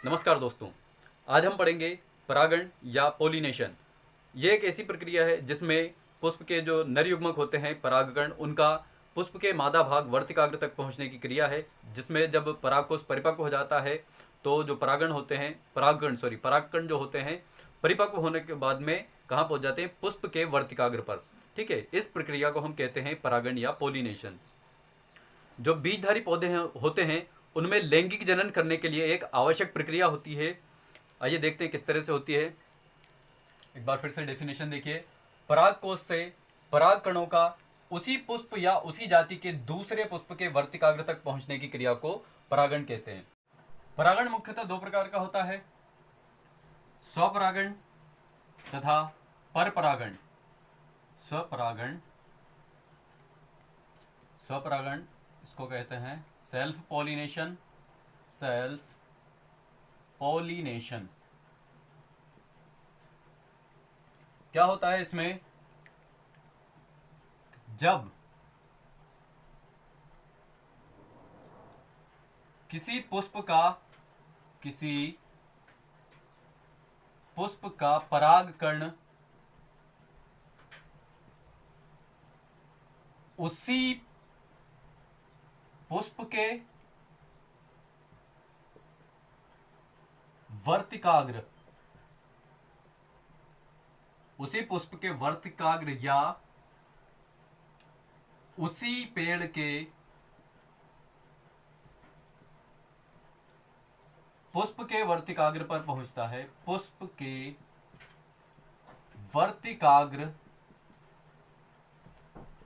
नमस्कार दोस्तों, आज हम पढ़ेंगे परागण या पोलिनेशन। ये एक ऐसी प्रक्रिया है जिसमें पुष्प के जो नर युग्मक होते हैं परागकण, उनका पुष्प के मादा भाग वर्तिकाग्र तक पहुंचने की क्रिया है। जिसमें जब परागकोश परिपक्व हो जाता है तो जो परागकण जो होते हैं परिपक्व होने के बाद में कहाँ पहुंच जाते हैं? पुष्प के वर्तिकाग्र पर। ठीक है, इस प्रक्रिया को हम कहते हैं परागण या पोलिनेशन। जो बीजधारी पौधे होते हैं उनमें लैंगिक जनन करने के लिए एक आवश्यक प्रक्रिया होती है। आइए देखते हैं किस तरह से होती है। एक बार फिर से डेफिनेशन देखिए। परागकोश से पराग कणों का उसी पुष्प या उसी जाति के दूसरे पुष्प के वर्तिकाग्र तक पहुंचने की क्रिया को परागण कहते हैं। परागण मुख्यतः दो प्रकार का होता है, स्वपरागण तथा परपरागण। स्वपरागण इसको कहते हैं सेल्फ पॉलिनेशन। क्या होता है इसमें? जब किसी पुष्प का परागकण उसी पुष्प के वर्तिकाग्र या उसी पेड़ के पुष्प के वर्तिकाग्र पर पहुंचता है। पुष्प के वर्तिकाग्र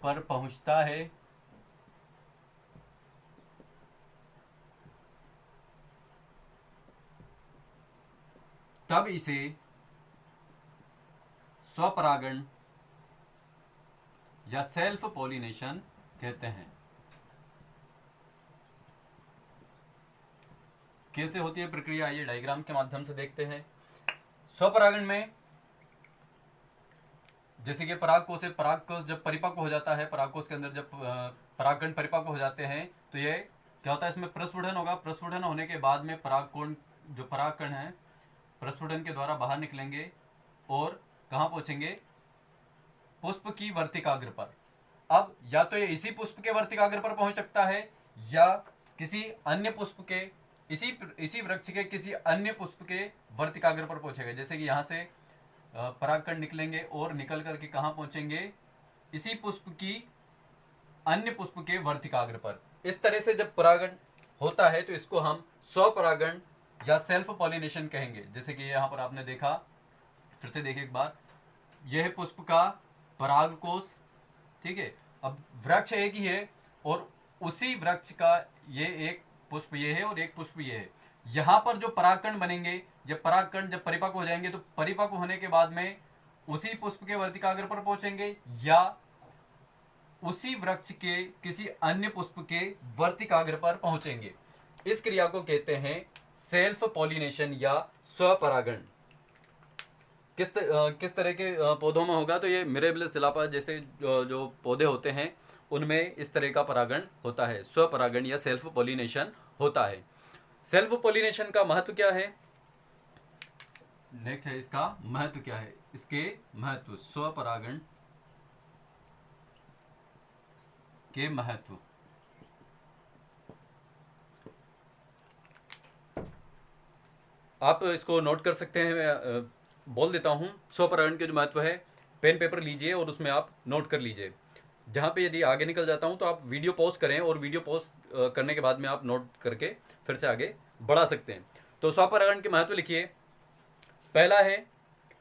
पर पहुंचता है तब इसे स्वपरागण या सेल्फ पॉलिनेशन कहते हैं। कैसे होती है प्रक्रिया, आइए डायग्राम के माध्यम से देखते हैं। स्वपरागण में जैसे कि परागकोश से परागकोश जब परिपक्व हो जाता है, परागकोश के अंदर जब परागकण परिपक्व हो जाते हैं तो ये क्या होता है, इसमें प्रस्फुटन होगा। प्रस्फुटन होने के बाद में परागकण है प्रस्फुटन के द्वारा बाहर निकलेंगे और कहाँ पहुंचेंगे? पुष्प की वर्तिकाग्र पर। अब या तो ये इसी पुष्प के वर्तिकाग्र पर पहुंच सकता है या किसी अन्य पुष्प के इसी वृक्ष के किसी अन्य पुष्प के वर्तिकाग्र पर पहुंचेगा। जैसे कि यहाँ से परागकण निकलेंगे और निकल करके कहाँ पहुंचेंगे? इसी पुष्प की अन्य पुष्प के वर्तिकाग्र पर। इस तरह से जब परागण होता है तो इसको हम स्वपरागण या सेल्फ पॉलिनेशन कहेंगे। जैसे कि यहाँ पर आपने देखा, फिर से देखिए एक बार, यह है पुष्प का परागकोश। ठीक है, अब वृक्ष एक ही है और उसी वृक्ष का ये एक पुष्प ये है और एक पुष्प ये है। यहाँ पर जो परागकण बनेंगे, ये परागकण जब परिपक्व हो जाएंगे तो परिपक्व होने के बाद में उसी पुष्प के वर्तिकाग्र पर पहुंचेंगे या उसी वृक्ष के किसी अन्य पुष्प के वर्तिकाग्र पर पहुंचेंगे। इस क्रिया को कहते हैं सेल्फ पॉलिनेशन या स्वपरागण। किस तरह के पौधों में होगा? तो ये मिरेबिलिस तिलापा जैसे जो पौधे होते हैं उनमें इस तरह का परागण होता है, स्वपरागण या सेल्फ पॉलिनेशन होता है। सेल्फ पॉलिनेशन का महत्व क्या है? नेक्स्ट है इसका महत्व क्या है। इसके महत्व, स्वपरागण के महत्व। आप इसको नोट कर सकते हैं, मैं बोल देता हूँ। स्वपरागण के जो महत्व है, पेन पेपर लीजिए और उसमें आप नोट कर लीजिए। जहाँ पे यदि आगे निकल जाता हूँ तो आप वीडियो पॉज करें और वीडियो पॉज करने के बाद में आप नोट करके फिर से आगे बढ़ा सकते हैं। तो स्वपरागण के महत्व लिखिए। पहला है,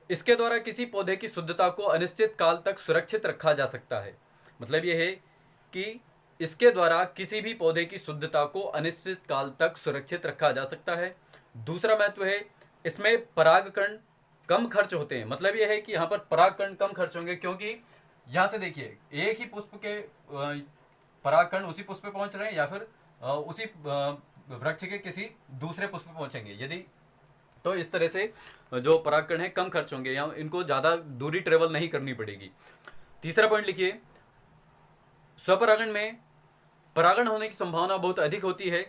इसके द्वारा किसी पौधे की शुद्धता को अनिश्चित काल तक सुरक्षित रखा जा सकता है। मतलब यह है कि इसके द्वारा किसी भी पौधे की शुद्धता को अनिश्चित काल तक सुरक्षित रखा जा सकता है। दूसरा महत्व है, इसमें परागकण कम खर्च होते हैं। मतलब यह है कि यहाँ पर परागकण कम खर्च होंगे, क्योंकि यहाँ से देखिए एक ही पुष्प के परागकण उसी पुष्प पे पहुंच रहे हैं या फिर उसी वृक्ष के किसी दूसरे पुष्प पे पहुंचेंगे। यदि तो इस तरह से जो परागकण है कम खर्च होंगे या इनको ज़्यादा दूरी ट्रेवल नहीं करनी पड़ेगी। तीसरा पॉइंट लिखिए, स्वपरागण में परागण होने की संभावना बहुत अधिक होती है,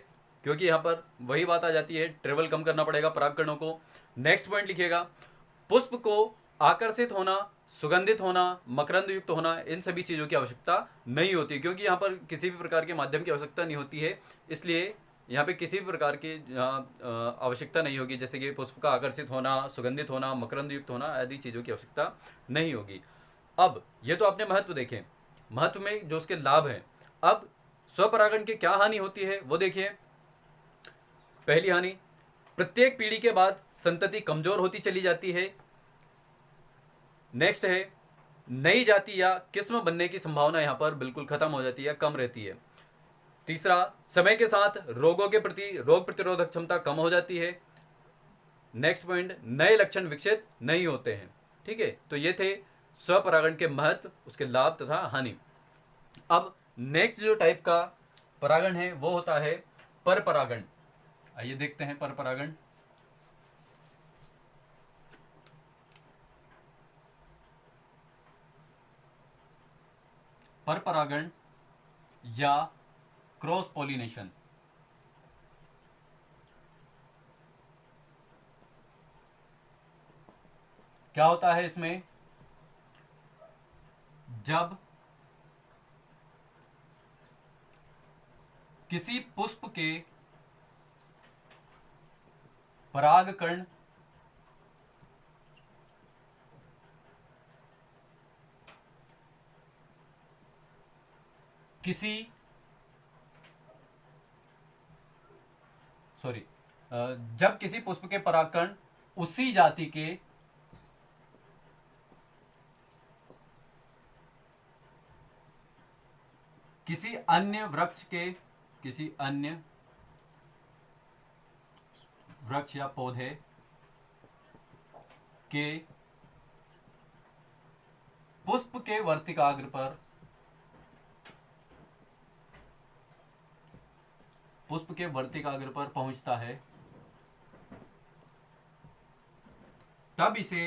क्योंकि यहाँ पर वही बात आ जाती है, ट्रेवल कम करना पड़ेगा परागकणों को। नेक्स्ट पॉइंट लिखिएगा, पुष्प को आकर्षित होना, सुगंधित होना, मकरंद युक्त होना, इन सभी चीज़ों की आवश्यकता नहीं होती, क्योंकि यहाँ पर किसी भी प्रकार के माध्यम की आवश्यकता नहीं होती है, इसलिए यहाँ पे किसी भी प्रकार की आवश्यकता नहीं होगी, जैसे कि पुष्प का आकर्षित होना, सुगंधित होना, मकरंद युक्त होना आदि चीज़ों की आवश्यकता नहीं होगी। अब ये तो आपने महत्व देखे, महत्व में जो उसके लाभ हैं। अब स्वपरागण की क्या हानि होती है वो देखिए। पहली हानि, प्रत्येक पीढ़ी के बाद संतति कमजोर होती चली जाती है। नेक्स्ट है, नई जाति या किस्म बनने की संभावना यहाँ पर बिल्कुल खत्म हो जाती है, कम रहती है। तीसरा, समय के साथ रोगों के प्रति रोग प्रतिरोधक क्षमता कम हो जाती है। नेक्स्ट पॉइंट, नए लक्षण विकसित नहीं होते हैं। ठीक है, तो ये थे स्वपरागण के महत्व, उसके लाभ तथा हानि। अब नेक्स्ट जो टाइप का परागण है वो होता है परपरागण। आइए देखते हैं परपरागण। परपरागण या क्रॉस पॉलिनेशन क्या होता है इसमें? जब किसी पुष्प के परागकण जब किसी पुष्प के परागकण उसी जाति के किसी अन्य वृक्ष या पौधे के पुष्प के वर्तिकाग्र पर पहुंचता है, तब इसे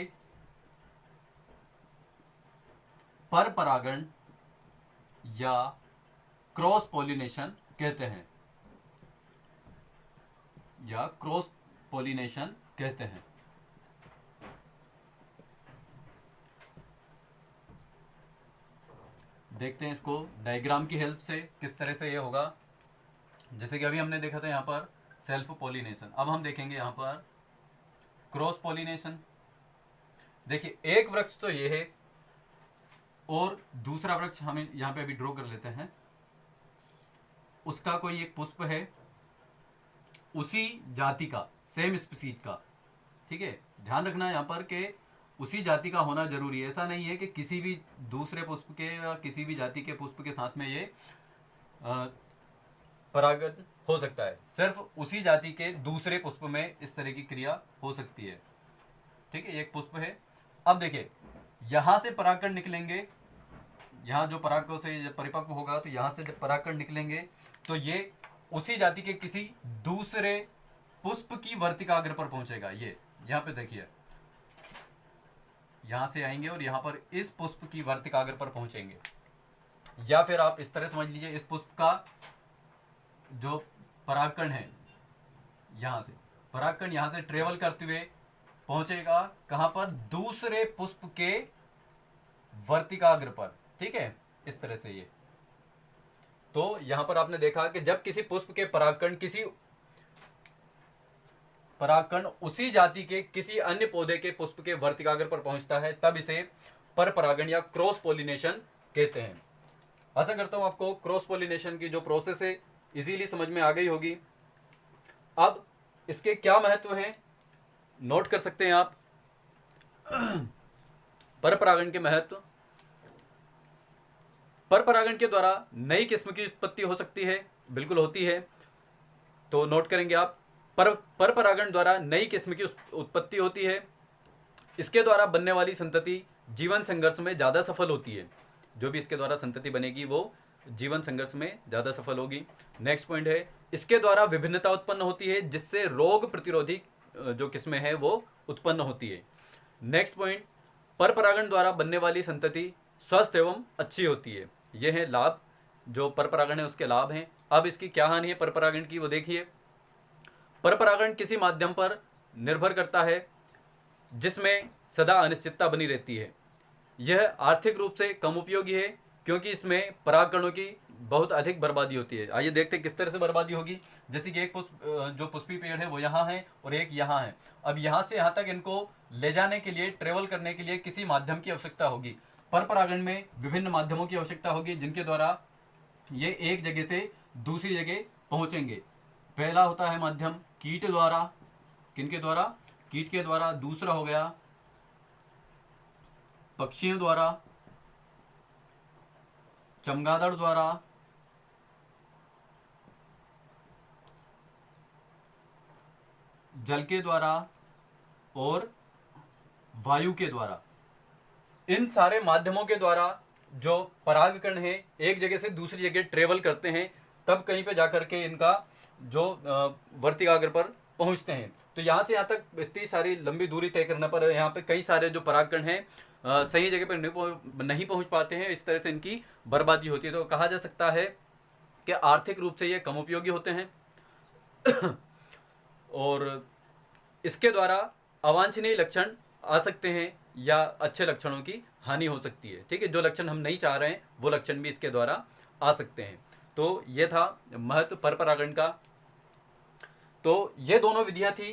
परपरागण या क्रॉस पॉलिनेशन कहते हैं, देखते हैं इसको डायग्राम की हेल्प से किस तरह से ये होगा। जैसे कि अभी हमने देखा था यहाँ पर सेल्फ पॉलिनेशन, अब हम देखेंगे यहाँ पर क्रॉस पॉलिनेशन। देखिए, एक वृक्ष तो ये है और दूसरा वृक्ष हमें यहाँ पे अभी ड्रॉ कर लेते हैं, उसका कोई एक पुष्प है उसी जाति का, सेम स्पीसीज का। ठीक है, ध्यान रखना यहाँ पर कि उसी जाति का होना जरूरी है, ऐसा नहीं है कि किसी भी दूसरे पुष्प के या किसी भी जाति के पुष्प के साथ में ये परागण हो सकता है, सिर्फ उसी जाति के दूसरे पुष्प में इस तरह की क्रिया हो सकती है। ठीक है, एक पुष्प है। अब देखिए, यहां से परागकण निकलेंगे, यहाँ जो परागकण से जब परिपक्व होगा तो यहां से जब परागकण निकलेंगे तो ये उसी जाति के किसी दूसरे पुष्प की वर्तिकाग्र पर पहुंचेगा। ये यहाँ पे देखिए, यहां से आएंगे और यहाँ पर इस पुष्प की वर्तिकाग्र पर पहुंचेंगे, या फिर आप इस तरह समझ लीजिए, इस पुष्प का जो परागकण है, यहां से परागकण यहां से ट्रेवल करते हुए पहुंचेगा कहां पर? दूसरे पुष्प के वर्तिकाग्र पर। ठीक है, इस तरह से ये। तो यहां पर आपने देखा कि जब किसी पुष्प के परागकण उसी जाति के किसी अन्य पौधे के पुष्प के वर्तिकाग्र पर पहुंचता है, तब इसे परपरागण या क्रॉस पॉलिनेशन कहते हैं। आशा करता हूं आपको क्रॉस पॉलिनेशन की जो प्रोसेस है इजीली समझ में आ गई होगी। अब इसके क्या महत्व हैं नोट कर सकते हैं आप। परपरागण के महत्व, परपरागण के द्वारा नई किस्म की उत्पत्ति हो सकती है, बिल्कुल होती है, तो नोट करेंगे आप। परपरागण द्वारा नई किस्म की उत्पत्ति होती है, इसके द्वारा बनने वाली संतति जीवन संघर्ष में ज्यादा सफल होती है। जो भी इसके द्वारा संतति बनेगी वो जीवन संघर्ष में ज्यादा सफल होगी। नेक्स्ट पॉइंट है, इसके द्वारा विभिन्नता उत्पन्न होती है, जिससे रोग प्रतिरोधी जो किस्में हैं वो उत्पन्न होती है। नेक्स्ट पॉइंट, परपरागण द्वारा बनने वाली संतति स्वस्थ एवं अच्छी होती है। ये है लाभ, जो परपरागण है उसके लाभ हैं। अब इसकी क्या हानि है परपरागण की, वो देखिए। परपरागण किसी माध्यम पर निर्भर करता है जिसमें सदा अनिश्चितता बनी रहती है। यह आर्थिक रूप से कम उपयोगी है क्योंकि इसमें परागकणों की बहुत अधिक बर्बादी होती है। आइए देखते हैं किस तरह से बर्बादी होगी। जैसे कि एक जो पुष्पी पेड़ है वो यहाँ है और एक यहाँ है। अब यहाँ से यहाँ तक इनको ले जाने के लिए, ट्रेवल करने के लिए किसी माध्यम की आवश्यकता होगी। परपरागण में विभिन्न माध्यमों की आवश्यकता होगी जिनके द्वारा ये एक जगह से दूसरी जगह पहुंचेंगे। पहला होता है माध्यम कीट द्वारा, किनके द्वारा? कीट के द्वारा। दूसरा हो गया पक्षियों द्वारा, चमगादड़ द्वारा, जल के द्वारा और वायु के द्वारा। इन सारे माध्यमों के द्वारा जो परागकण है एक जगह से दूसरी जगह ट्रेवल करते हैं, तब कहीं पे जाकर के इनका जो वर्तिकाग्र पर पहुंचते हैं। तो यहाँ से यहाँ तक इतनी सारी लंबी दूरी तय करने पर यहाँ पे कई सारे जो परागकण हैं सही जगह पर नहीं पहुंच पाते हैं। इस तरह से इनकी बर्बादी होती है। तो कहा जा सकता है कि आर्थिक रूप से ये कम उपयोगी होते हैं और इसके द्वारा अवांछनीय लक्षण आ सकते हैं या अच्छे लक्षणों की हानि हो सकती है। ठीक है, जो लक्षण हम नहीं चाह रहे हैं वो लक्षण भी इसके द्वारा आ सकते हैं। तो ये था महत्व परपरागण का। तो ये दोनों विधियां थी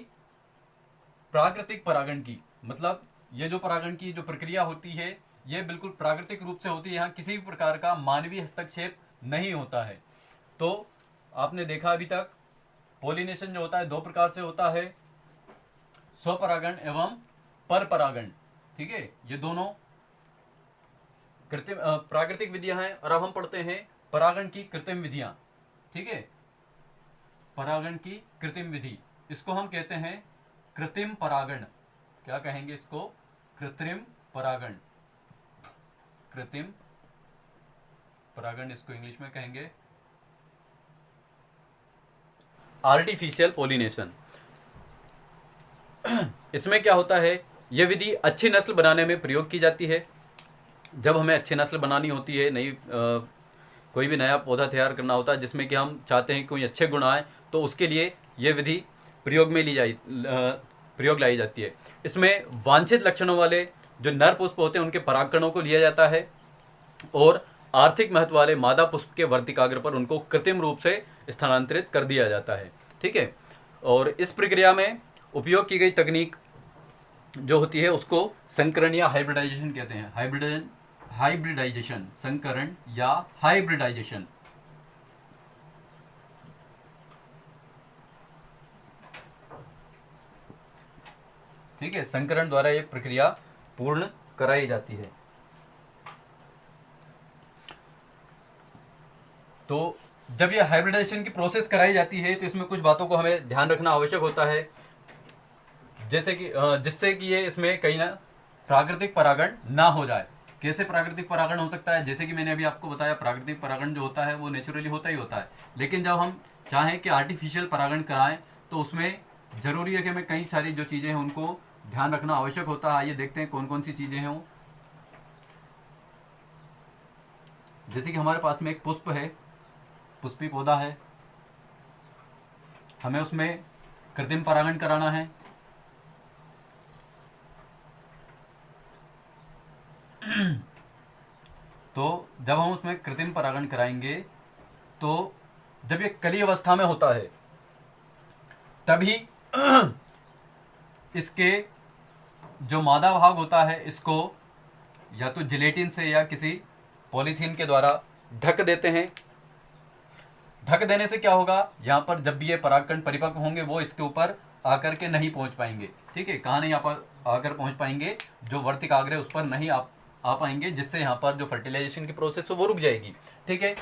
प्राकृतिक परागण की। मतलब ये जो परागण की जो प्रक्रिया होती है ये बिल्कुल प्राकृतिक रूप से होती है। यहाँ किसी भी प्रकार का मानवीय हस्तक्षेप नहीं होता है। तो आपने देखा अभी तक पोलिनेशन जो होता है दो प्रकार से होता है, स्वपरागण एवं परपरागण। ठीक है, ये दोनों कृत्रिम प्राकृतिक विधियां हैं। और अब हम पढ़ते हैं परागण की कृत्रिम विधियां। ठीक है, परागण की कृत्रिम विधि, इसको हम कहते हैं कृत्रिम परागण। क्या कहेंगे इसको? कृत्रिम परागण। कृत्रिम परागण इसको इंग्लिश में कहेंगे आर्टिफिशियल पोलिनेशन। इसमें क्या होता है, यह विधि अच्छी नस्ल बनाने में प्रयोग की जाती है। जब हमें अच्छी नस्ल बनानी होती है, नई कोई भी नया पौधा तैयार करना होता है जिसमें कि हम चाहते हैं कि कोई अच्छे गुण आए, तो उसके लिए यह विधि प्रयोग लाई जाती है। इसमें वांछित लक्षणों वाले जो नर पुष्प होते हैं उनके परागकणों को लिया जाता है और आर्थिक महत्व वाले मादा पुष्प के वर्तिकाग्र पर उनको कृत्रिम रूप से स्थानांतरित कर दिया जाता है। ठीक है, और इस प्रक्रिया में उपयोग की गई तकनीक जो होती है उसको संकरण या हाइब्रिडाइजेशन कहते हैं। हाइब्रिडाइजेशन, संकरण या हाइब्रिडाइजेशन। ठीक है, संकरण द्वारा ये प्रक्रिया पूर्ण कराई जाती है। तो जब ये हाइब्रिडाइजेशन की प्रोसेस कराई जाती है तो इसमें कुछ बातों को हमें ध्यान रखना आवश्यक होता है, जैसे कि जिससे कि ये इसमें कहीं ना प्राकृतिक परागण ना हो जाए। कैसे प्राकृतिक परागण हो सकता है? जैसे कि मैंने अभी आपको बताया, प्राकृतिक परागण जो होता है वो नेचुरली होता ही होता है, लेकिन जब हम चाहें कि आर्टिफिशियल परागण कराएं तो उसमें जरूरी है कि हमें कई सारी जो चीज़ें हैं उनको ध्यान रखना आवश्यक होता है। आइए देखते हैं कौन कौन सी चीज़ें हैं वो। जैसे कि हमारे पास में एक पुष्प है, पुष्पी पौधा है, हमें उसमें कृत्रिम परागण कराना है। तो जब हम उसमें कृत्रिम परागण कराएंगे तो जब ये कली अवस्था में होता है तभी इसके जो मादा भाग होता है इसको या तो जिलेटिन से या किसी पॉलीथीन के द्वारा ढक देते हैं। ढक देने से क्या होगा, यहाँ पर जब भी ये परागकण परिपक्व होंगे वो इसके ऊपर आकर के नहीं पहुंच पाएंगे। ठीक है, कहाँ नहीं आकर पहुंच पाएंगे, जो वर्तिकाग्र है उस पर नहीं आ पाएंगे, जिससे यहाँ पर जो फर्टिलाइजेशन की प्रोसेस है वो रुक जाएगी। ठीक है,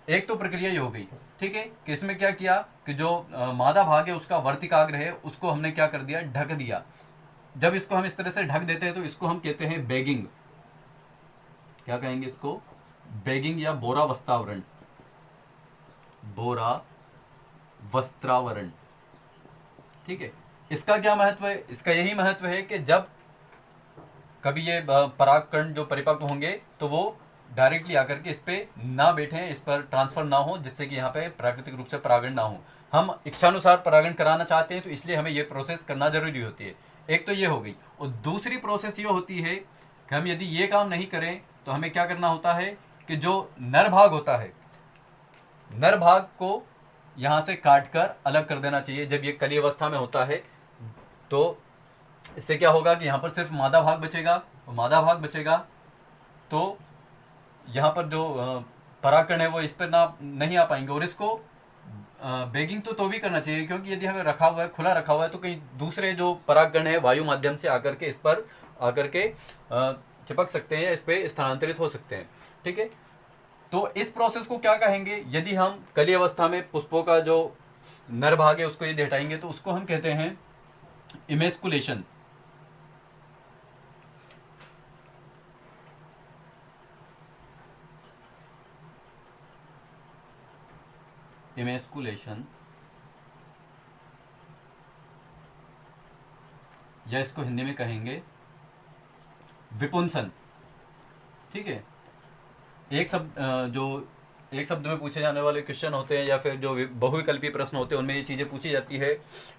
एक तो प्रक्रिया ये हो गई। ठीक है, कि इसमें क्या किया कि जो मादा भाग है उसका वर्तिकाग्र है उसको हमने क्या कर दिया, ढक दिया। जब इसको हम इस तरह से ढक देते हैं तो इसको हम कहते हैं बैगिंग। क्या कहेंगे इसको? बैगिंग या बोरा वस्त्रावरण। बोरा वस्त्रावरण। ठीक है, इसका क्या महत्व है? इसका यही महत्व है कि जब कभी ये परागकण जो परिपक्व होंगे तो वो डायरेक्टली आकर के इस पे ना बैठें, इस पर ट्रांसफर ना हो, जिससे कि यहाँ पे प्राकृतिक रूप से परागण ना हो। हम इच्छानुसार परागण कराना चाहते हैं तो इसलिए हमें ये प्रोसेस करना जरूरी होती है। एक तो ये हो गई, और दूसरी प्रोसेस ये होती है कि हम यदि ये काम नहीं करें तो हमें क्या करना होता है कि जो नर भाग होता है, नर भाग को यहाँ से काट कर अलग कर देना चाहिए जब ये कली अवस्था में होता है। तो इससे क्या होगा कि यहाँ पर सिर्फ मादा भाग बचेगा, और मादा भाग बचेगा तो यहाँ पर जो परागकण है वो इस पर ना नहीं आ पाएंगे। और इसको बेगिंग तो भी करना चाहिए, क्योंकि यदि हमें रखा हुआ है, खुला रखा हुआ है, तो कहीं दूसरे जो परागकण है वायु माध्यम से आकर के इस पर आकर के चिपक सकते हैं या इस पर स्थानांतरित हो सकते हैं। ठीक है, तो इस प्रोसेस को क्या कहेंगे? यदि हम कली अवस्था में पुष्पों का जो नर भाग है उसको यदि हटाएंगे तो उसको हम कहते हैं इमेस्कुलेशन। इमेस्कुलेशन, या इसको हिंदी में कहेंगे विपुंसन। ठीक है, एक शब्द में पूछे जाने वाले क्वेश्चन होते हैं या फिर जो बहुविकल्पीय प्रश्न होते हैं उनमें ये चीज़ें पूछी जाती है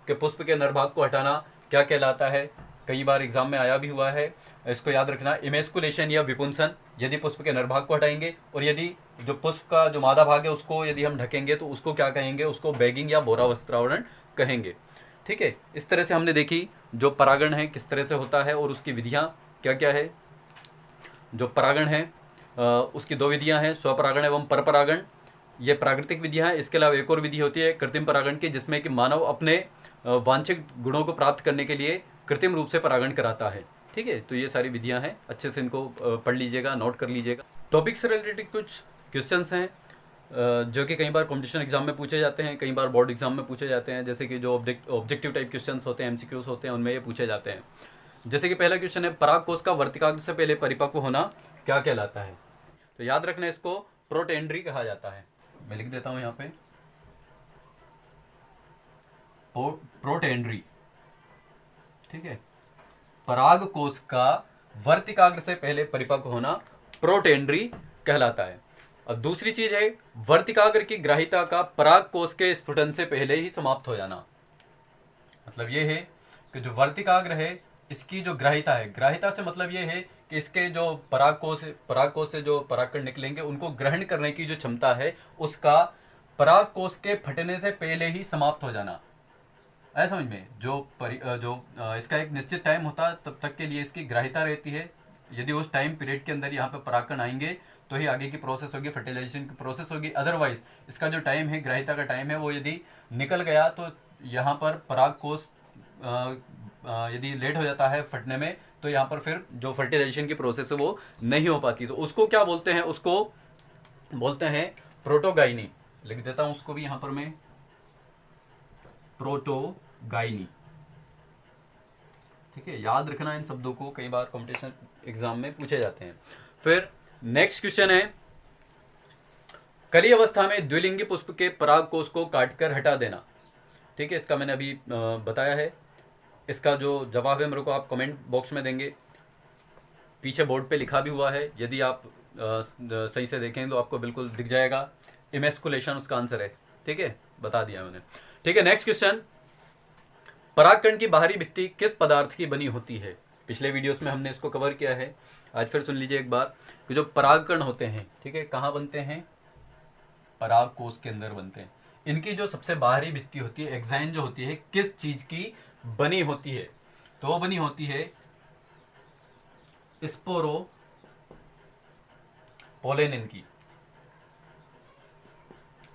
कि पुष्प के नरभाग को हटाना क्या कहलाता है। कई बार एग्जाम में आया भी हुआ है, इसको याद रखना। इमेस्कुलेशन या विपुंसन, यदि पुष्प के नरभाग को हटाएंगे, और यदि जो पुष्प का जो मादा भाग है उसको यदि हम ढकेंगे तो उसको क्या कहेंगे? उसको बैगिंग या बोरा वस्त्रावरण कहेंगे। ठीक है, इस तरह से हमने देखी जो परागण है किस तरह से होता है और उसकी विधियाँ क्या क्या है। जो परागण है उसकी दो विधियां हैं, स्वपरागण एवं परपरागण। ये प्राकृतिक विधियां हैं। इसके अलावा एक और विधि होती है कृत्रिम परागण की, जिसमें कि मानव अपने वांछित गुणों को प्राप्त करने के लिए कृत्रिम रूप से परागण कराता है। ठीक है, तो ये सारी विधियां हैं, अच्छे से इनको पढ़ लीजिएगा, नोट कर लीजिएगा। टॉपिक से रिलेटेड कुछ क्वेश्चंस हैं जो कि कई बार कॉम्पिटिशन एग्जाम में पूछे जाते हैं, कई बार बोर्ड एग्जाम में पूछे जाते हैं। जैसे कि जो ऑब्जेक्टिव टाइप क्वेश्चन होते हैं, एमसीक्यूज होते हैं, उनमें ये पूछे जाते हैं। जैसे कि पहला क्वेश्चन है, परागकोश का वर्तिकाग्र से पहले परिपक्व होना क्या कहलाता है? तो याद रखना, इसको प्रोटेंड्री कहा जाता है। मैं लिख देता हूं यहाँ पे प्रोटेंड्री। ठीक है, परागकोश का वर्तिकाग्र से पहले परिपक्व होना प्रोटेंड्री कहलाता है। अब दूसरी चीज है वर्तिकाग्र की ग्राहिता का परागकोश के स्फुटन से पहले ही समाप्त हो जाना। मतलब ये है कि जो वर्तिकाग्र है इसकी जो ग्राहिता है, ग्राहिता से मतलब ये है कि इसके जो परागकोश से जो परागकण निकलेंगे उनको ग्रहण करने की जो क्षमता है उसका परागकोश के फटने से पहले ही समाप्त हो जाना। ऐसा समझ में, इसका एक निश्चित टाइम होता है, तब तक के लिए इसकी ग्राहिता रहती है। यदि उस टाइम पीरियड के अंदर यहाँ पे परागकण आएंगे तो ही आगे की प्रोसेस होगी, फर्टिलाइजेशन की प्रोसेस होगी। अदरवाइज इसका जो टाइम है, ग्राहिता का टाइम है, वो यदि निकल गया तो यहाँ पर परागकोश यदि लेट हो जाता है फटने में तो यहाँ पर फिर जो फर्टिलाइजेशन की प्रोसेस है वो नहीं हो पाती। तो उसको क्या बोलते हैं? उसको बोलते हैं प्रोटोगाइनी। लिख देता हूं उसको भी यहाँ पर मैं, प्रोटोगाइनी। ठीक है, याद रखना इन शब्दों को, कई बार कॉम्पिटिशन एग्जाम में पूछे जाते हैं। फिर नेक्स्ट क्वेश्चन है, कली अवस्था में द्विलिंगी पुष्प के परागकोश को काटकर हटा देना। ठीक है, इसका मैंने अभी बताया है। इसका जो जवाब है मेरे को आप कमेंट बॉक्स में देंगे, पीछे बोर्ड पे लिखा भी हुआ है, यदि आप सही से देखें तो आपको बिल्कुल दिख जाएगा। इमेस्कुलेशन उसका आंसर है। ठीक है, बता दिया मैंने। ठीक है, नेक्स्ट क्वेश्चन, परागकण की बाहरी भित्ति किस पदार्थ की बनी होती है? पिछले वीडियोस में हमने इसको कवर किया है, आज फिर सुन लीजिए एक बार कि जो परागकण होते हैं, ठीक है, कहाँ बनते हैं? परागकोश के अंदर बनते हैं। इनकी जो सबसे बाहरी भित्ति होती है, एक्साइन जो होती है, किस चीज की बनी होती है? तो वो बनी होती है स्पोरोपोलेनिन की।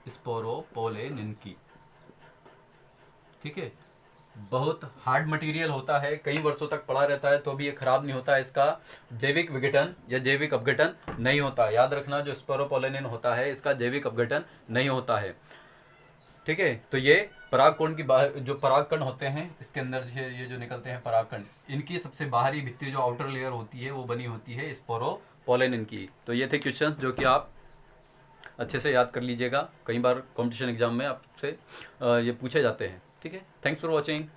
स्पोरोपोलेनिन की। ठीक है, बहुत हार्ड मटेरियल होता है, कई वर्षों तक पड़ा रहता है तो भी ये खराब नहीं होता है। इसका जैविक विघटन या जैविक अपघटन नहीं होता। याद रखना, जो स्पोरोपोलेनिन होता है इसका जैविक अपघटन नहीं होता है। ठीक है, तो ये परागकण की जो परागकण होते हैं इसके अंदर से ये जो निकलते हैं परागकण, इनकी सबसे बाहरी भित्ति जो आउटर लेयर होती है वो बनी होती है स्पोरोपोलेनिन की। तो ये थे क्वेश्चंस जो कि आप अच्छे से याद कर लीजिएगा, कई बार कॉम्पिटिशन एग्जाम में आपसे ये पूछे जाते हैं। ठीक है, थैंक्स फॉर वॉचिंग।